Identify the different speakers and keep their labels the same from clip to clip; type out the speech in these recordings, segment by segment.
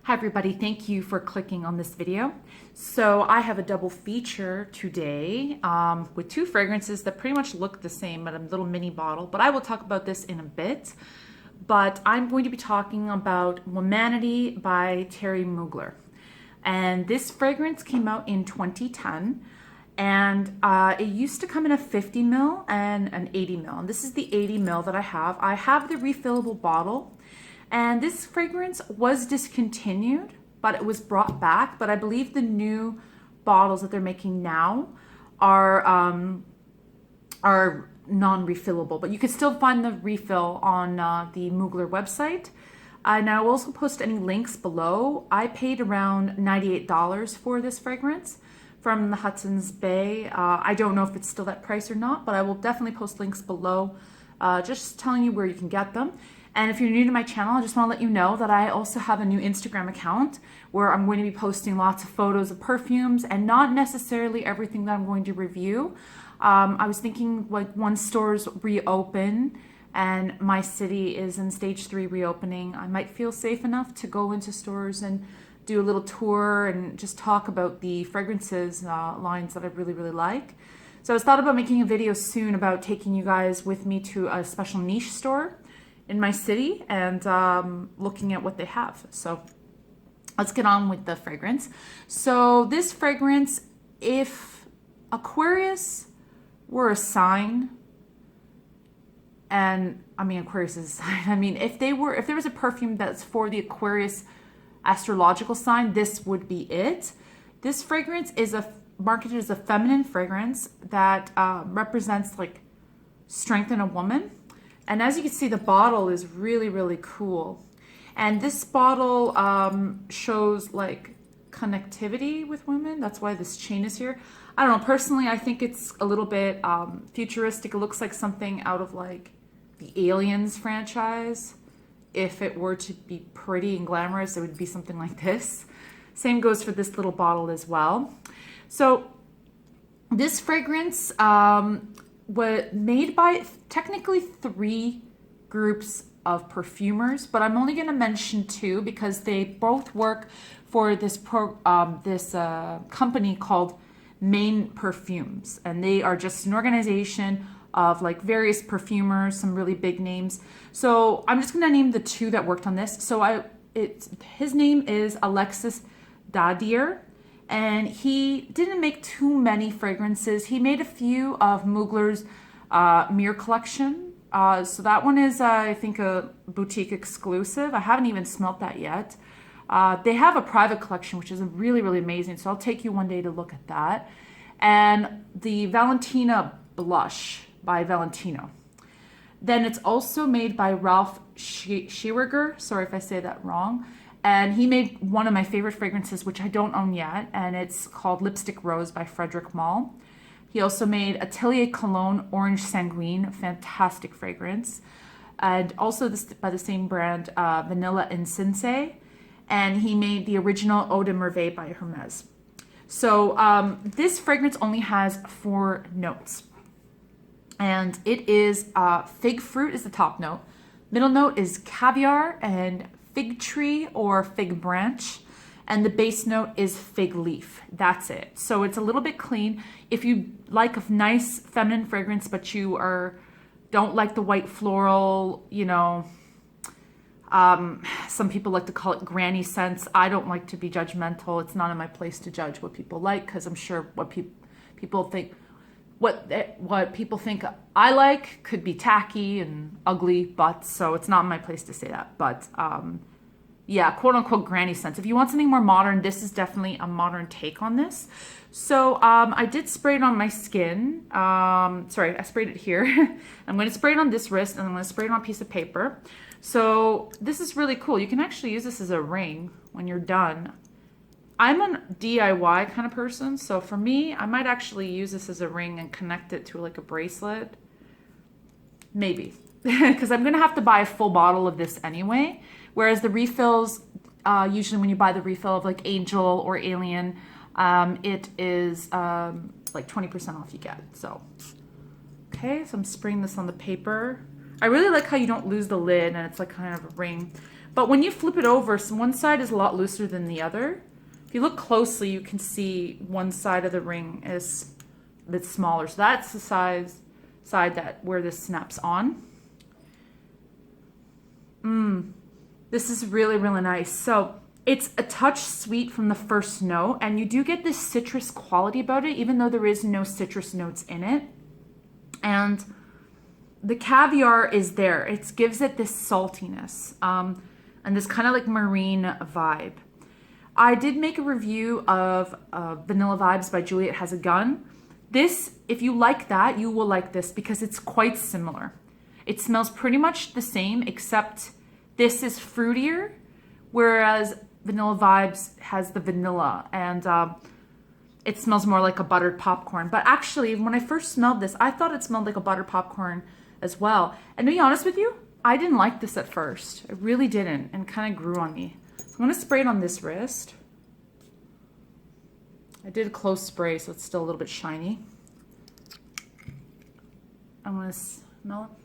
Speaker 1: Hi everybody, thank you for clicking on this video. So I have a double feature today with two fragrances that pretty much look the same, but a little mini bottle, but I will talk about this in a bit. But I'm going to be talking about Womanity by Terry Mugler. And this fragrance came out in 2010. And it used to come in a 50 ml and an 80 ml. And this is the 80 ml that I have. I have the refillable bottle. And this fragrance was discontinued, but it was brought back. But I believe the new bottles that they're making now are non-refillable. But you can still find the refill on the Mugler website. And I will also post any links below. I paid around $98 for this fragrance from the Hudson's Bay. I don't know if it's still that price or not, but I will definitely post links below, just telling you where you can get them. And if you're new to my channel, I just want to let you know that I also have a new Instagram account where I'm going to be posting lots of photos of perfumes and not necessarily everything that I'm going to review. I was thinking, like, once stores reopen and my city is in stage 3 reopening, I might feel safe enough to go into stores and do a little tour and just talk about the fragrances lines that I really, really like. So I was thought about making a video soon about taking you guys with me to a special niche store in my city and looking at what they have. So let's get on with the fragrance. So this fragrance, if Aquarius were a sign, and I mean Aquarius is a sign, I mean if there was a perfume that's for the Aquarius astrological sign, this would be it. This fragrance is marketed as a feminine fragrance that represents like strength in a woman. And as you can see, the bottle is really, really cool. And this bottle shows like connectivity with women. That's why this chain is here. I don't know, personally, I think it's a little bit futuristic. It looks like something out of like the Aliens franchise. If it were to be pretty and glamorous, it would be something like this. Same goes for this little bottle as well. So this fragrance was made by technically 3 groups of perfumers, but I'm only going to mention 2 because they both work for this company called Main Perfumes, and they are just an organization of like various perfumers, some really big names. So I'm just going to name the 2 that worked on this. So his name is Alexis Dadier. And he didn't make too many fragrances. He made a few of Mugler's Mirror collection. So that one is, I think, a boutique exclusive. I haven't even smelt that yet. They have a private collection, which is really, really amazing. So I'll take you one day to look at that. And the Valentina Blush by Valentino. Then it's also made by Ralph Schierger. Sorry if I say that wrong. And he made one of my favorite fragrances, which I don't own yet, and it's called Lipstick Rose by Frederic Malle. He also made Atelier Cologne Orange Sanguine, fantastic fragrance. And also this by the same brand, Vanilla Incense. And he made the original Eau de Merveille by Hermes. So this fragrance only has 4 notes. And it is fig fruit is the top note. Middle note is caviar and fig tree or fig branch, and the base note is fig leaf. That's it. So it's a little bit clean. If you like a nice feminine fragrance, but you don't like the white floral, you know, some people like to call it granny scents. I don't like to be judgmental. It's not in my place to judge what people like, because I'm sure what people think I like could be tacky and ugly, but so it's not my place to say that. But yeah, quote unquote granny scents. If you want something more modern, this is definitely a modern take on this. So I did spray it on my skin. Sorry, I sprayed it here. I'm going to spray it on this wrist, and I'm going to spray it on a piece of paper. So this is really cool. You can actually use this as a ring when you're done. I'm a DIY kind of person, so for me, I might actually use this as a ring and connect it to like a bracelet. Maybe, because I'm going to have to buy a full bottle of this anyway. Whereas the refills, usually when you buy the refill of like Angel or Alien, it is like 20% off you get. So, okay, so I'm spraying this on the paper. I really like how you don't lose the lid and it's like kind of a ring. But when you flip it over, so one side is a lot looser than the other. If you look closely, you can see one side of the ring is a bit smaller. So that's the side that where this snaps on. This is really, really nice. So it's a touch sweet from the first note, and you do get this citrus quality about it, even though there is no citrus notes in it. And the caviar is there. It gives it this saltiness and this kind of like marine vibe. I did make a review of Vanilla Vibes by Juliet Has a Gun. This, if you like that, you will like this because it's quite similar. It smells pretty much the same, except this is fruitier, whereas Vanilla Vibes has the vanilla, and it smells more like a buttered popcorn. But actually, when I first smelled this, I thought it smelled like a buttered popcorn as well. And to be honest with you, I didn't like this at first. I really didn't, and kind of grew on me. So I'm going to spray it on this wrist. I did a close spray, so it's still a little bit shiny. I'm going to smell it.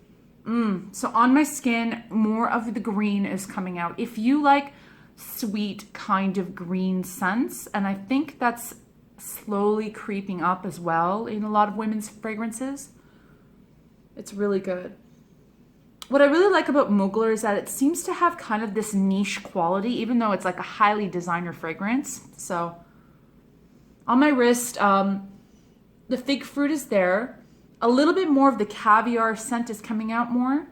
Speaker 1: So on my skin, more of the green is coming out. If you like sweet kind of green scents, and I think that's slowly creeping up as well in a lot of women's fragrances, it's really good. What I really like about Mugler is that it seems to have kind of this niche quality, even though it's like a highly designer fragrance. So on my wrist, the fig fruit is there. A little bit more of the caviar scent is coming out more.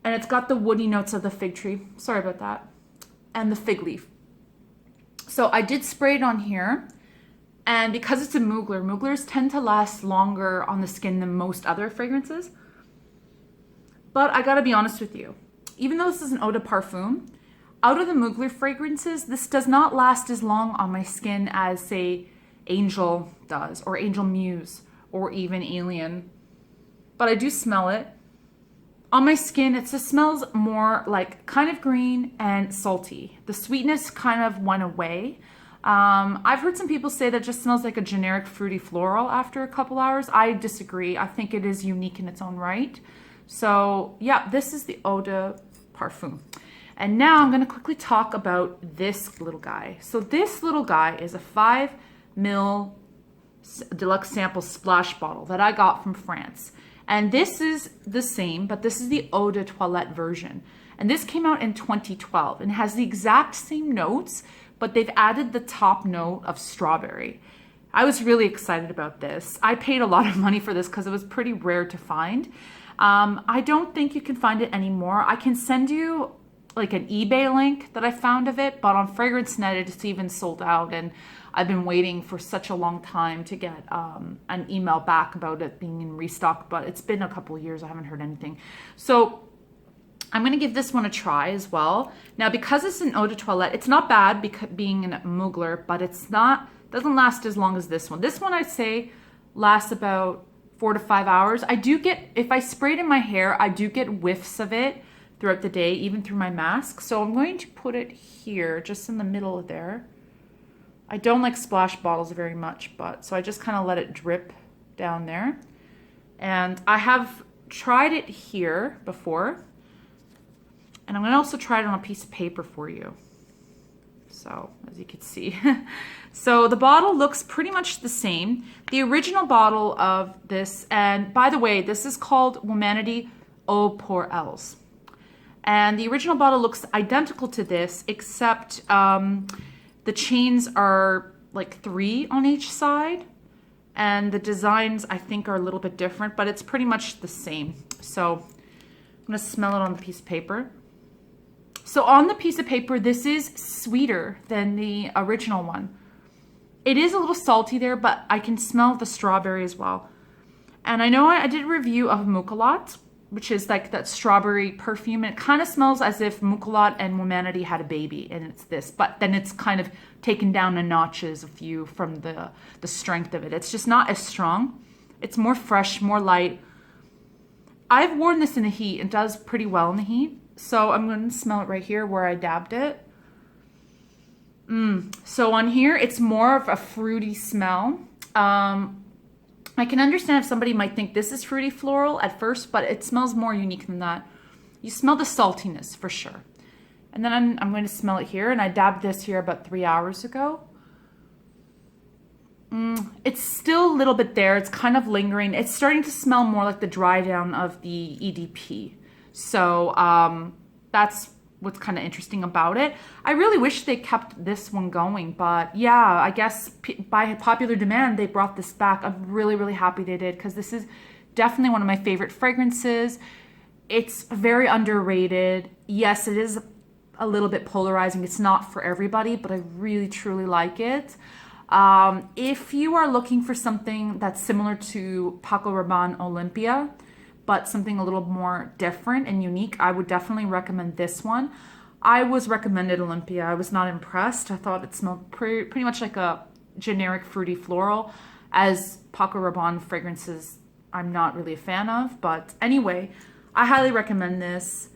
Speaker 1: And it's got the woody notes of the fig tree. Sorry about that. And the fig leaf. So I did spray it on here. And because it's a Mugler, Muglers tend to last longer on the skin than most other fragrances. But I gotta be honest with you. Even though this is an Eau De Parfum, out of the Mugler fragrances, this does not last as long on my skin as, say, Angel does, or Angel Muse, or even Alien. But I do smell it. On my skin, it just smells more like kind of green and salty. The sweetness kind of went away. I've heard some people say that it just smells like a generic fruity floral after a couple hours. I disagree. I think it is unique in its own right. So yeah, this is the Eau De Parfum. And now I'm going to quickly talk about this little guy. So this little guy is a 5 ml deluxe sample splash bottle that I got from France. And this is the same, but this is the Eau De Toilette version. And this came out in 2012 and has the exact same notes, but they've added the top note of strawberry. I was really excited about this. I paid a lot of money for this because it was pretty rare to find. I don't think you can find it anymore. I can send you like an eBay link that I found of it, but on FragranceNet it's even sold out, and I've been waiting for such a long time to get an email back about it being in restock, but it's been a couple of years. I haven't heard anything. So I'm going to give this one a try as well. Now, because it's an Eau De Toilette, it's not bad because being a Mugler, but doesn't last as long as this one. This one, I'd say, lasts about 4 to 5 hours. I do get, if I spray it in my hair, I do get whiffs of it throughout the day, even through my mask. So I'm going to put it here, just in the middle of there. I don't like splash bottles very much, but so I just kind of let it drip down there. And I have tried it here before. And I'm going to also try it on a piece of paper for you. So, as you can see. So the bottle looks pretty much the same. The original bottle of this, and by the way, this is called Womanity Eau pour Elles. And the original bottle looks identical to this, except the chains are like 3 on each side. And the designs, I think, are a little bit different, but it's pretty much the same. So I'm going to smell it on the piece of paper. So on the piece of paper, this is sweeter than the original one. It is a little salty there, but I can smell the strawberry as well. And I know I did a review of Mugler, which is like that strawberry perfume. And it kind of smells as if Mugler and Womanity had a baby, and it's this. But then it's kind of taken down a notches a few from the strength of it. It's just not as strong. It's more fresh, more light. I've worn this in the heat. It does pretty well in the heat. So I'm going to smell it right here where I dabbed it. So on here, it's more of a fruity smell. I can understand if somebody might think this is fruity floral at first, but it smells more unique than that. You smell the saltiness for sure. And then I'm going to smell it here, and I dabbed this here about 3 hours ago. It's still a little bit there. It's kind of lingering. It's starting to smell more like the dry down of the EDP. So that's what's kind of interesting about it. I really wish they kept this one going, but yeah, I guess by popular demand, they brought this back. I'm really, really happy they did, because this is definitely one of my favorite fragrances. It's very underrated. Yes, it is a little bit polarizing. It's not for everybody, but I really, truly like it. If you are looking for something that's similar to Paco Rabanne Olympia, but something a little more different and unique, I would definitely recommend this one. I was recommended Olympia. I was not impressed. I thought it smelled pretty much like a generic fruity floral, as Paco Rabanne fragrances I'm not really a fan of. But anyway, I highly recommend this.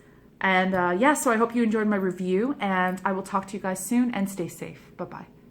Speaker 1: And yeah, so I hope you enjoyed my review, and I will talk to you guys soon, and stay safe. Bye-bye.